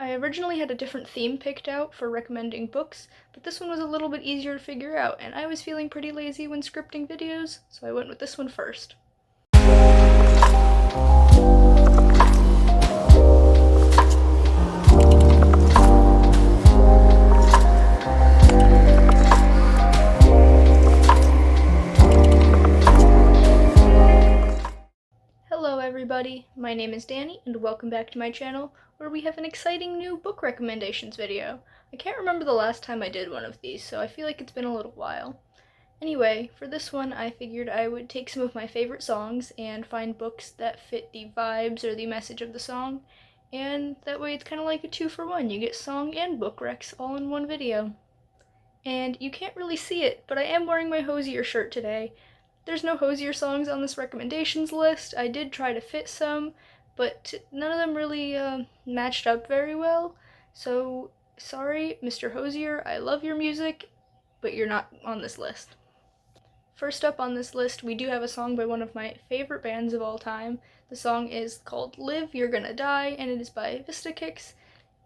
I originally had a different theme picked out for recommending books, but this one was a little bit easier to figure out, and I was feeling pretty lazy when scripting videos, so I went with this one first. Hello everybody, my name is Danny, and welcome back to my channel, where we have an exciting new book recommendations video. I can't remember the last time I did one of these, so I feel like it's been a little while. Anyway, for this one I figured I would take some of my favorite songs and find books that fit the vibes or the message of the song, and that way it's kind of like a 2-for-1. You get song and book recs all in one video. And you can't really see it, but I am wearing my Hozier shirt today. There's no Hozier songs on this recommendations list. I did try to fit some, but none of them really matched up very well. So, sorry, Mr. Hozier, I love your music, but you're not on this list. First up on this list, we do have a song by one of my favorite bands of all time. The song is called Live, You're Gonna Die, and it is by Vistakix.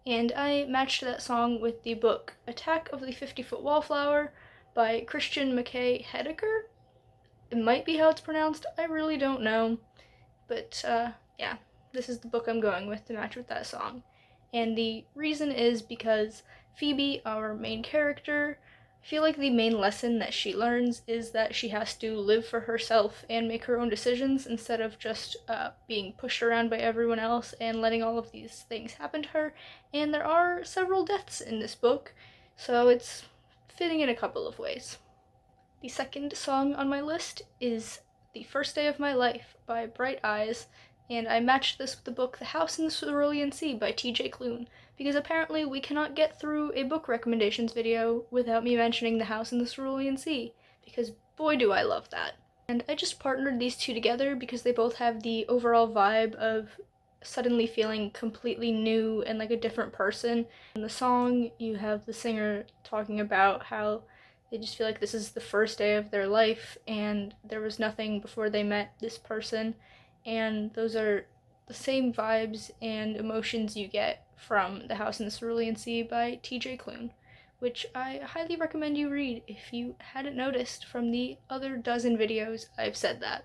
And I matched that song with the book Attack of the 50-Foot Wallflower by Christian Mackay Hedeker. It might be how it's pronounced, I really don't know. But yeah, this is the book I'm going with to match with that song. And the reason is because Phoebe, our main character, I feel like the main lesson that she learns is that she has to live for herself and make her own decisions instead of just being pushed around by everyone else and letting all of these things happen to her. And there are several deaths in this book, so it's fitting in a couple of ways. The second song on my list is The First Day of My Life by Bright Eyes, and I matched this with the book The House in the Cerulean Sea by T.J. Klune, because apparently we cannot get through a book recommendations video without me mentioning The House in the Cerulean Sea, because boy do I love that. And I just partnered these two together because they both have the overall vibe of suddenly feeling completely new and like a different person. In the song, you have the singer talking about how they just feel like this is the first day of their life and there was nothing before they met this person, and those are the same vibes and emotions you get from The House in the Cerulean Sea by T.J. Klune, which I highly recommend you read if you hadn't noticed from the other dozen videos I've said that.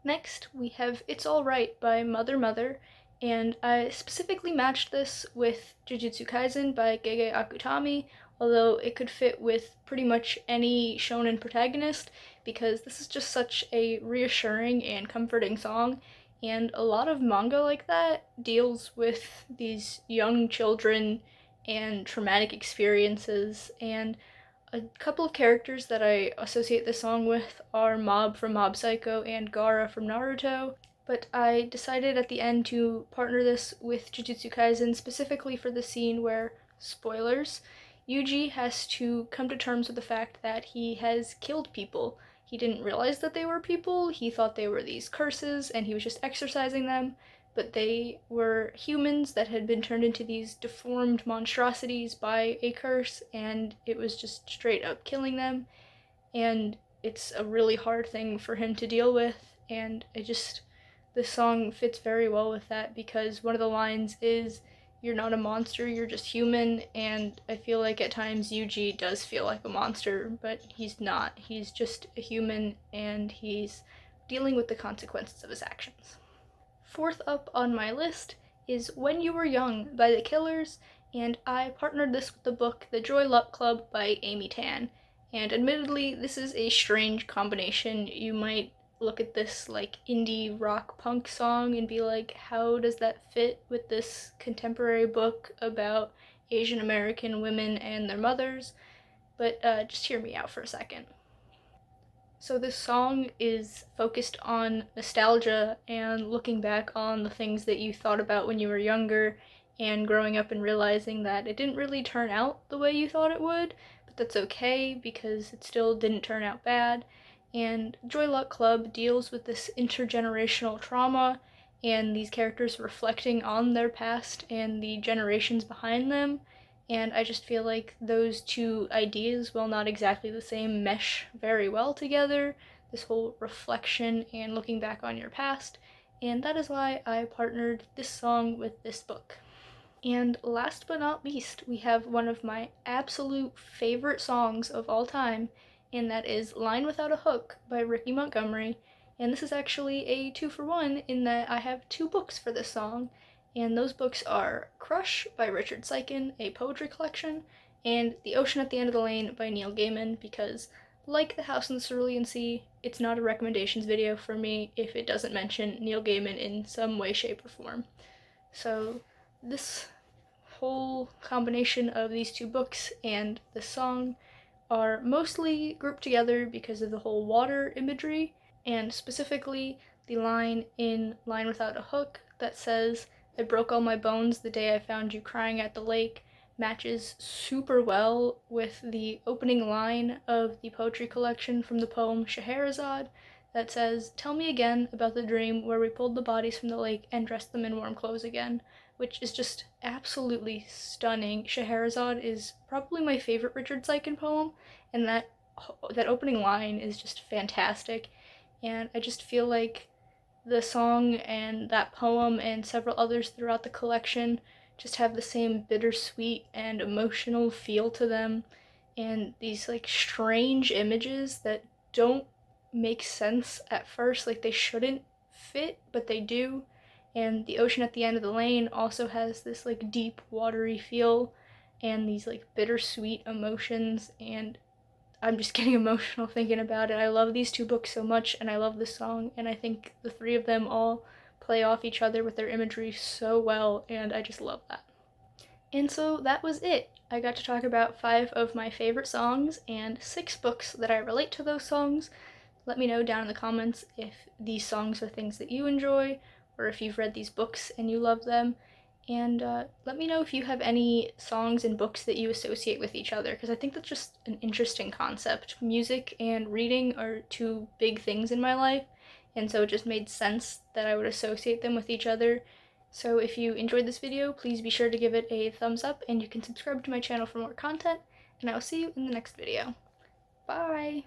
Next, we have It's Alright by Mother Mother, and I specifically matched this with Jujutsu Kaisen by Gege Akutami, although it could fit with pretty much any shonen protagonist, because this is just such a reassuring and comforting song, and a lot of manga like that deals with these young children and traumatic experiences, and a couple of characters that I associate this song with are Mob from Mob Psycho and Gaara from Naruto, but I decided at the end to partner this with Jujutsu Kaisen specifically for the scene where, spoilers, Yuji has to come to terms with the fact that he has killed people. He didn't realize that they were people, he thought they were these curses, and he was just exorcising them, but they were humans that had been turned into these deformed monstrosities by a curse, and it was just straight up killing them, and it's a really hard thing for him to deal with, and this song fits very well with that because one of the lines is, "You're not a monster, you're just human," and I feel like at times Yuji does feel like a monster, but he's not. He's just a human, and he's dealing with the consequences of his actions. Fourth up on my list is When You Were Young by The Killers, and I partnered this with the book The Joy Luck Club by Amy Tan. And admittedly, this is a strange combination. You might look at this like indie rock punk song and be like, how does that fit with this contemporary book about Asian American women and their mothers? But just hear me out for a second. So this song is focused on nostalgia and looking back on the things that you thought about when you were younger and growing up and realizing that it didn't really turn out the way you thought it would, but that's okay because it still didn't turn out bad. And Joy Luck Club deals with this intergenerational trauma and these characters reflecting on their past and the generations behind them, and I just feel like those two ideas, while not exactly the same, mesh very well together, this whole reflection and looking back on your past, and that is why I partnered this song with this book. And last but not least, we have one of my absolute favorite songs of all time, and that is Line Without a Hook by Ricky Montgomery. And this is actually a 2-for-1 in that I have 2 books for this song, and those books are Crush by Richard Siken, a poetry collection, and The Ocean at the End of the Lane by Neil Gaiman, because like The House in the Cerulean Sea, it's not a recommendations video for me if it doesn't mention Neil Gaiman in some way, shape, or form. So this whole combination of these 2 books and the song are mostly grouped together because of the whole water imagery, and specifically the line in Line Without a Hook that says, "I broke all my bones the day I found you crying at the lake," matches super well with the opening line of the poetry collection from the poem Scheherazade that says, "Tell me again about the dream where we pulled the bodies from the lake and dressed them in warm clothes again," which is just absolutely stunning. Scheherazade is probably my favorite Richard Siken poem, and that opening line is just fantastic. And I just feel like the song and that poem and several others throughout the collection just have the same bittersweet and emotional feel to them, and these like strange images that don't make sense at first, like they shouldn't fit, but they do. And The Ocean at the End of the Lane also has this like deep watery feel and these like bittersweet emotions, and I'm just getting emotional thinking about it. I love these 2 books so much, and I love this song, and I think the 3 of them all play off each other with their imagery so well, and I just love that. And so that was it. I got to talk about 5 of my favorite songs and 6 books that I relate to those songs. Let me know down in the comments if these songs are things that you enjoy, or if you've read these books and you love them. And let me know if you have any songs and books that you associate with each other, because I think that's just an interesting concept. Music and reading are 2 big things in my life, and so it just made sense that I would associate them with each other. So if you enjoyed this video, please be sure to give it a thumbs up, and you can subscribe to my channel for more content, and I will see you in the next video. Bye!